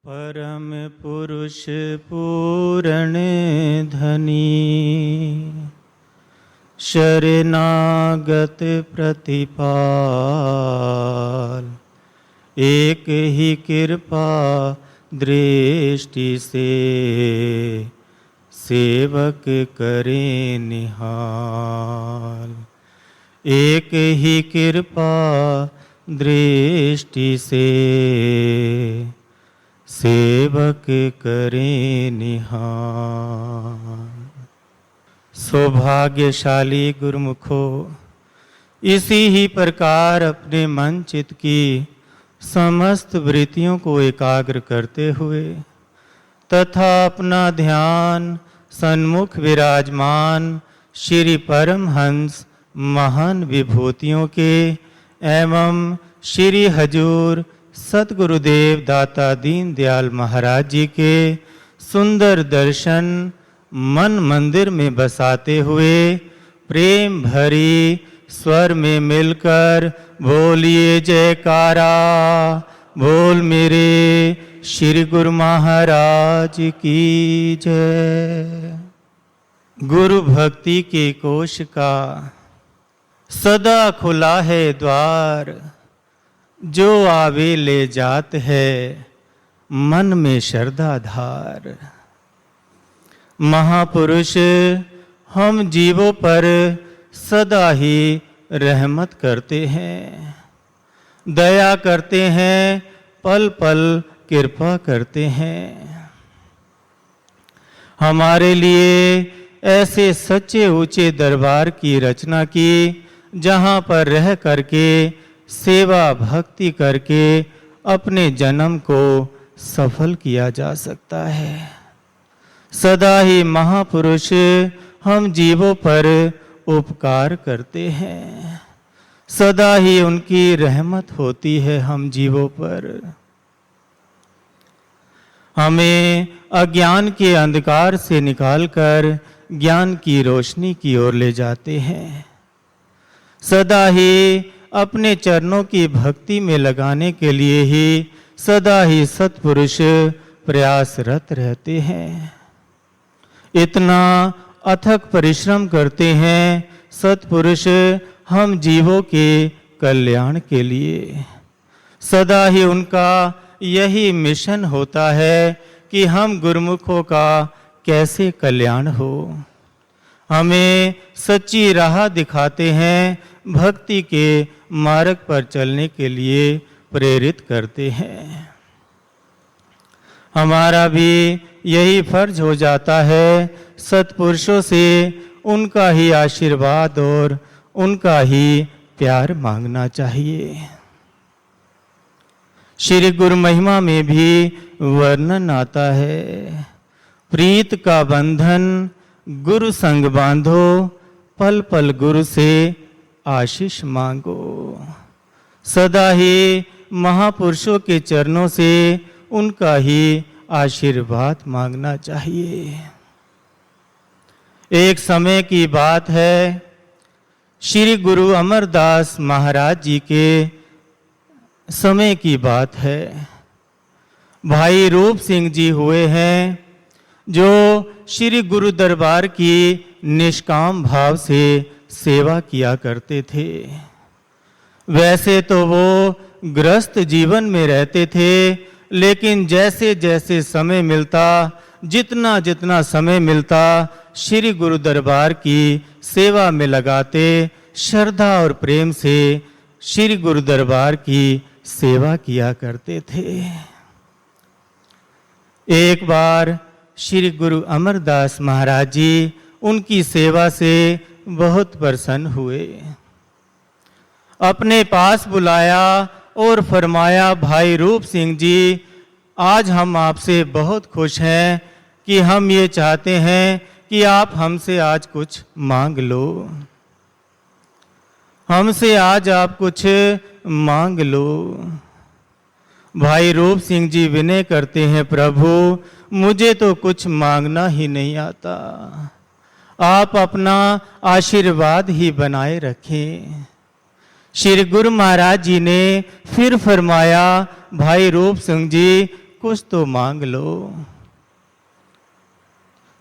परम पुरुष पूरण धनी, शरणागत प्रतिपाल। एक ही कृपा दृष्टि से सेवक करें निहाल। एक ही कृपा दृष्टि से सेवक करें निहाल। सौभाग्यशाली गुरुमुखो, इसी ही प्रकार अपने मन चित्त की समस्त वृत्तियों को एकाग्र करते हुए तथा अपना ध्यान सन्मुख विराजमान श्री परमहंस महान विभूतियों के एवं श्री हजूर सतगुरुदेव दाता दीन दयाल महाराज जी के सुंदर दर्शन मन मंदिर में बसाते हुए प्रेम भरी स्वर में मिलकर बोलिए जयकारा। बोल मेरे श्री गुरु महाराज की जय। गुरु भक्ति के कोश का सदा खुला है द्वार, जो आवे ले जात है मन में श्रद्धा धार। महापुरुष हम जीवों पर सदा ही रहमत करते हैं, दया करते हैं, पल पल कृपा करते हैं। हमारे लिए ऐसे सच्चे ऊंचे दरबार की रचना की, जहाँ पर रह करके सेवा भक्ति करके अपने जन्म को सफल किया जा सकता है। सदा ही महापुरुष हम जीवों पर उपकार करते हैं, सदा ही उनकी रहमत होती है हम जीवों पर। हमें अज्ञान के अंधकार से निकालकर ज्ञान की रोशनी की ओर ले जाते हैं। सदा ही अपने चरणों की भक्ति में लगाने के लिए ही सदा ही सत्पुरुष प्रयासरत रहते हैं। इतना अथक परिश्रम करते हैं सत्पुरुष हम जीवों के कल्याण के लिए। सदा ही उनका यही मिशन होता है कि हम गुरुमुखों का कैसे कल्याण हो। हमें सच्ची राह दिखाते हैं, भक्ति के मार्ग पर चलने के लिए प्रेरित करते हैं। हमारा भी यही फर्ज हो जाता है सत्पुरुषों से उनका ही आशीर्वाद और उनका ही प्यार मांगना चाहिए। श्री गुरु महिमा में भी वर्णन आता है, प्रीत का बंधन गुरु संग बांधो, पल पल गुरु से आशीष मांगो। सदा ही महापुरुषों के चरणों से उनका ही आशीर्वाद मांगना चाहिए। एक समय की बात है, श्री गुरु अमरदास महाराज जी के समय की बात है। भाई रूप सिंह जी हुए हैं, जो श्री गुरु दरबार की निष्काम भाव से सेवा किया करते थे। वैसे तो वो गृहस्थ जीवन में रहते थे, लेकिन जैसे जैसे समय मिलता, जितना जितना समय मिलता, श्री गुरु दरबार की सेवा में लगाते, श्रद्धा और प्रेम से श्री गुरु दरबार की सेवा किया करते थे। एक बार श्री गुरु अमरदास महाराज जी उनकी सेवा से बहुत प्रसन्न हुए। अपने पास बुलाया और फरमाया, भाई रूप सिंह जी, आज हम आपसे बहुत खुश हैं कि हम ये चाहते हैं कि आप हमसे आज कुछ मांग लो। हमसे आज आप कुछ मांग लो। भाई रूप सिंह जी विनय करते हैं, प्रभु मुझे तो कुछ मांगना ही नहीं आता, आप अपना आशीर्वाद ही बनाए रखें। श्री गुरु महाराज जी ने फिर फरमाया, भाई रूप सिंह जी कुछ तो मांग लो।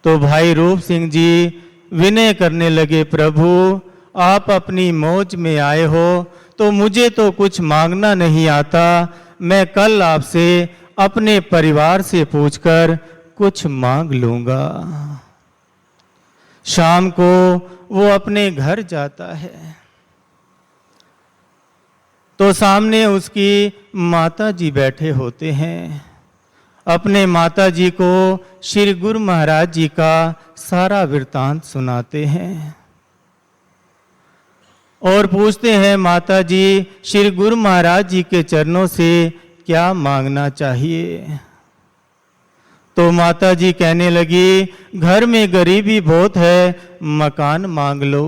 तो भाई रूप सिंह जी विनय करने लगे, प्रभु आप अपनी मौज में आए हो तो मुझे तो कुछ मांगना नहीं आता। मैं कल आपसे अपने परिवार से पूछकर कुछ मांग लूंगा। शाम को वो अपने घर जाता है तो सामने उसकी माता जी बैठे होते हैं। अपने माता जी को श्री गुरु महाराज जी का सारा वृत्तांत सुनाते हैं और पूछते हैं, माता जी श्री गुरु महाराज जी के चरणों से क्या मांगना चाहिए। तो माता जी कहने लगी, घर में गरीबी बहुत है, मकान मांग लो।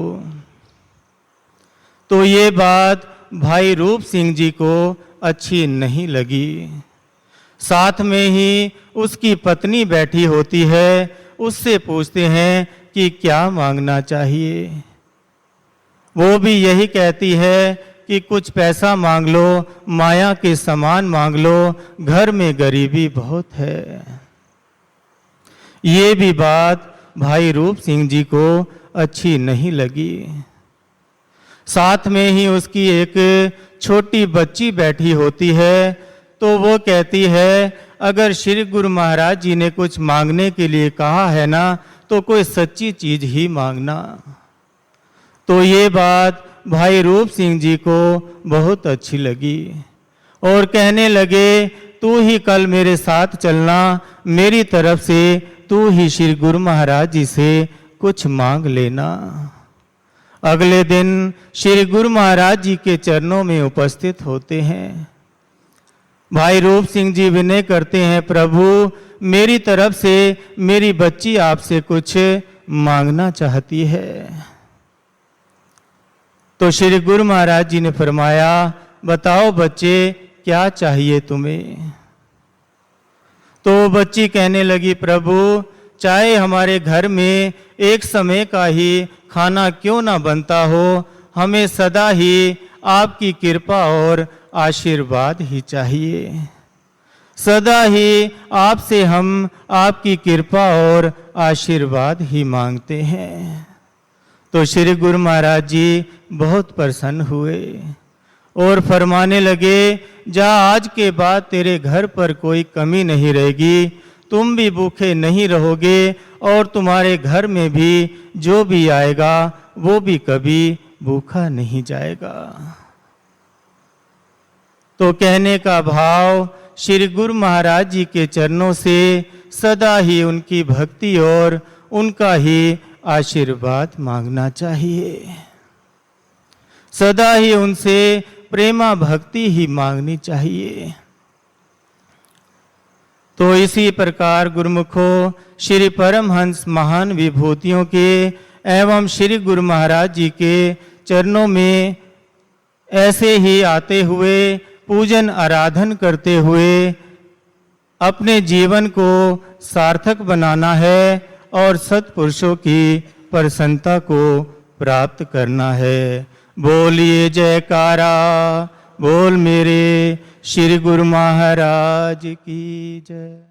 तो ये बात भाई रूप सिंह जी को अच्छी नहीं लगी। साथ में ही उसकी पत्नी बैठी होती है, उससे पूछते हैं कि क्या मांगना चाहिए। वो भी यही कहती है कि कुछ पैसा मांग लो, माया के सामान मांग लो, घर में गरीबी बहुत है। ये भी बात भाई रूप सिंह जी को अच्छी नहीं लगी। साथ में ही उसकी एक छोटी बच्ची बैठी होती है तो वो कहती है, अगर श्री गुरु महाराज जी ने कुछ मांगने के लिए कहा है ना तो कोई सच्ची चीज ही मांगना। तो ये बात भाई रूप सिंह जी को बहुत अच्छी लगी और कहने लगे, तू ही कल मेरे साथ चलना, मेरी तरफ से तू ही श्री गुरु महाराज जी से कुछ मांग लेना। अगले दिन श्री गुरु महाराज जी के चरणों में उपस्थित होते हैं। भाई रूप सिंह जी विनय करते हैं, प्रभु मेरी तरफ से मेरी बच्ची आपसे कुछ मांगना चाहती है। तो श्री गुरु महाराज जी ने फरमाया, बताओ बच्चे क्या चाहिए तुम्हें। तो बच्ची कहने लगी, प्रभु चाहे हमारे घर में एक समय का ही खाना क्यों ना बनता हो, हमें सदा ही आपकी कृपा और आशीर्वाद ही चाहिए। सदा ही आपसे हम आपकी कृपा और आशीर्वाद ही मांगते हैं। तो श्री गुरु महाराज जी बहुत प्रसन्न हुए और फरमाने लगे, जा आज के बाद तेरे घर पर कोई कमी नहीं रहेगी, तुम भी भूखे नहीं रहोगे और तुम्हारे घर में भी जो भी आएगा वो भी कभी भूखा नहीं जाएगा। तो कहने का भाव, श्री गुरु महाराज जी के चरणों से सदा ही उनकी भक्ति और उनका ही आशीर्वाद मांगना चाहिए। सदा ही उनसे प्रेमा भक्ति ही मांगनी चाहिए। तो इसी प्रकार गुरुमुखों श्री परमहंस महान विभूतियों के एवं श्री गुरु महाराज जी के चरणों में ऐसे ही आते हुए पूजन आराधन करते हुए अपने जीवन को सार्थक बनाना है और सत्पुरुषों की प्रसन्नता को प्राप्त करना है। बोलिए जयकारा, बोल मेरे श्री गुरु महाराज की जय।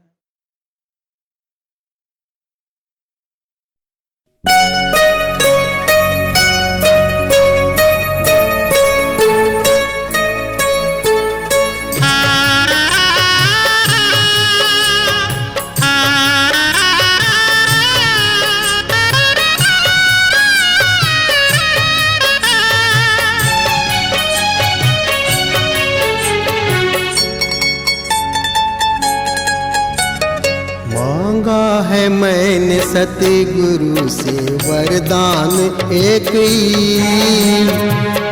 है मैंने सतगुरु से वरदान एक ही,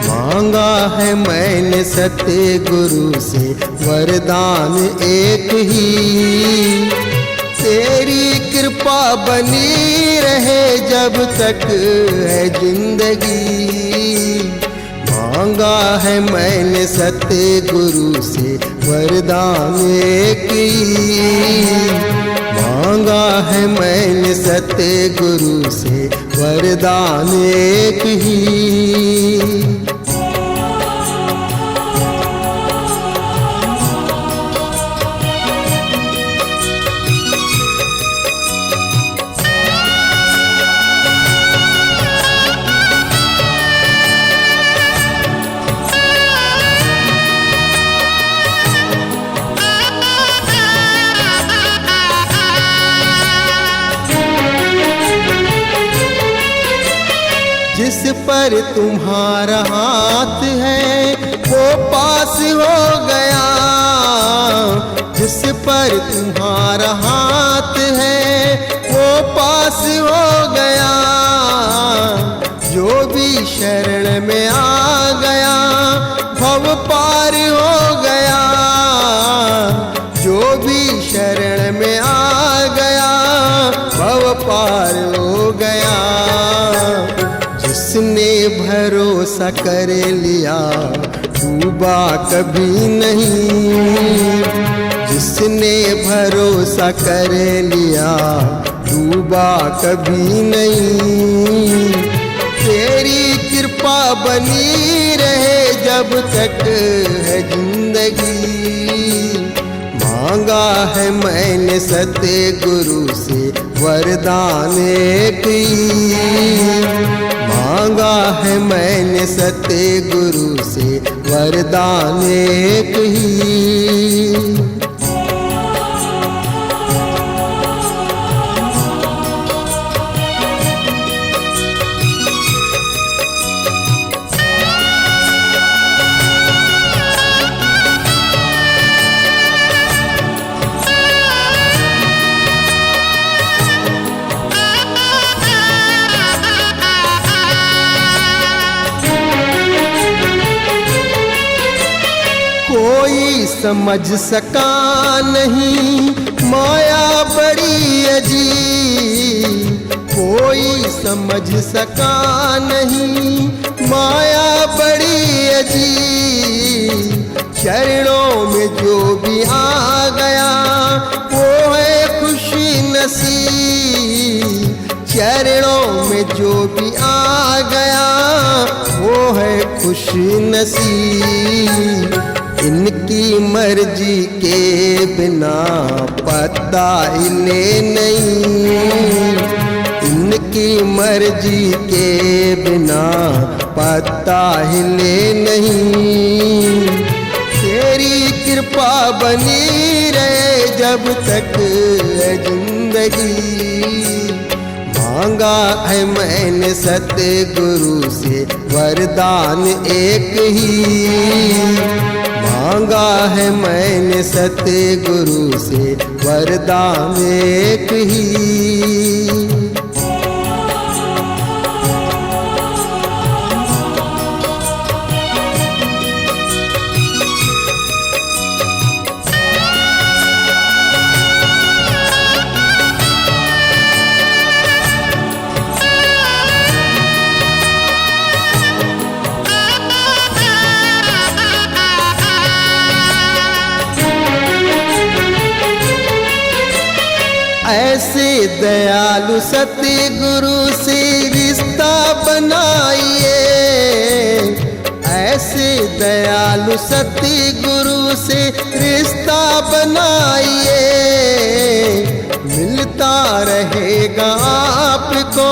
मांगा है मैंने सतगुरु से वरदान एक ही। तेरी कृपा बनी रहे जब तक है जिंदगी, मांगा है मैंने सतगुरु से वरदान एक ही, मांगा है मैंने सतगुरु से वरदान एक ही। पर तुम्हारा हाथ है वो पास हो गया, जिस पर तुम्हारा हाथ है वो पास हो गया। जो भी शरण में आ गया भव पार हो गया, जो भी शरण में आ गया भव पार हो गया। जिसने भरोसा कर लिया डूबा कभी नहीं, जिसने भरोसा कर लिया डूबा कभी नहीं। तेरी कृपा बनी रहे जब तक है जिंदगी, मांगा है मैंने सतगुरु से वरदान एक ही, मांगा है मैंने सतगुरु से वरदान एक ही। कोई समझ सका नहीं माया बड़ी अजीब, कोई समझ सका नहीं माया बड़ी अजीब। चरणों में जो भी आ गया वो है खुशी नसीब, चरणों में जो भी आ गया वो है खुशी नसीब। इनकी मर्जी के बिना पता हिले नहीं, इनकी मर्जी के बिना पता हिले नहीं। तेरी कृपा बनी रहे जब तक है जिंदगी, मांगा है मैंने सतगुरु से वरदान एक ही, मांगा है मैंने सतगुरु से वरदान एक ही। ऐसे दयालु सतगुरु से रिश्ता बनाइए, ऐसे दयालु सतगुरु से रिश्ता बनाइए। मिलता रहेगा आपको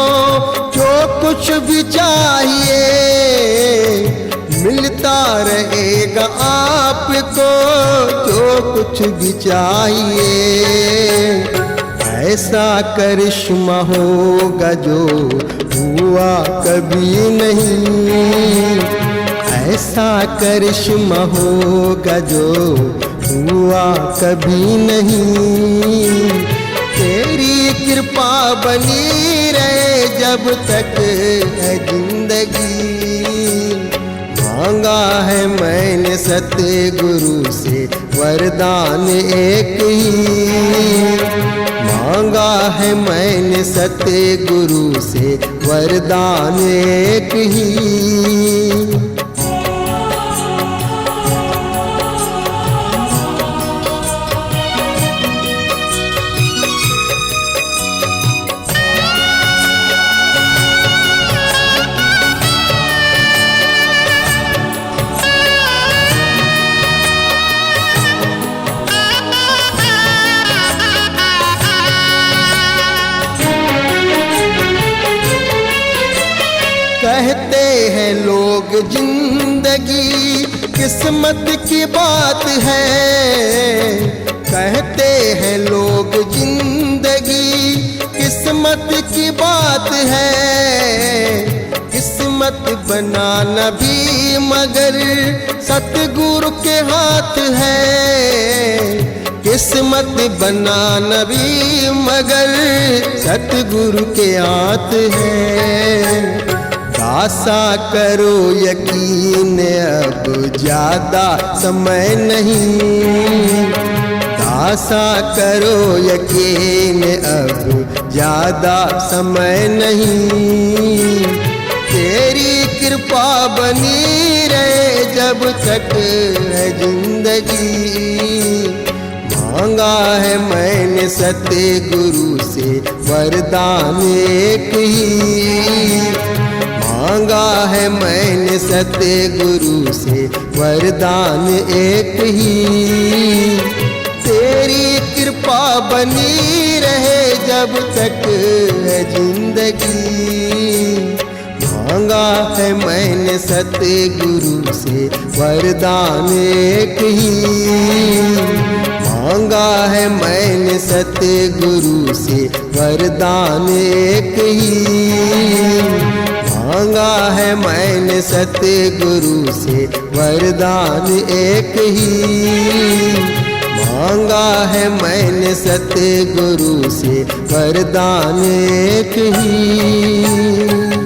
जो कुछ भी चाहिए, मिलता रहेगा आपको जो कुछ भी चाहिए। ऐसा करिश्मा होगा जो हुआ कभी नहीं, ऐसा करिश्मा होगा जो हुआ कभी नहीं। तेरी कृपा बनी रहे जब तक है जिंदगी, मांगा है मैंने सतगुरु से वरदान एक ही, मांगा है मैंने सतगुरु से वरदान एक ही। कहते हैं लोग जिंदगी किस्मत की बात है, कहते हैं लोग जिंदगी किस्मत की बात है। किस किस्मत बनाना भी मगर सतगुरु के हाथ है। किस्मत बनाना भी मगर सतगुरु के हाथ है। दासा करो यकीन अब ज्यादा समय नहीं। दासा करो यकीन अब ज्यादा समय नहीं। तेरी कृपा बनी रहे जब तक है जिंदगी। मांगा है मैंने सतगुरु से वरदान एक ही। मांगा है मैंने सतगुरु से वरदान एक ही। तेरी कृपा बनी रहे जब तक है जिंदगी। मांगा है मैंने सतगुरु से वरदान एक ही। मांगा है मैंने सतगुरु से वरदान एक ही। मांगा है मैंने सतगुरु से वरदान एक ही। मांगा है मैंने सतगुरु से वरदान एक ही।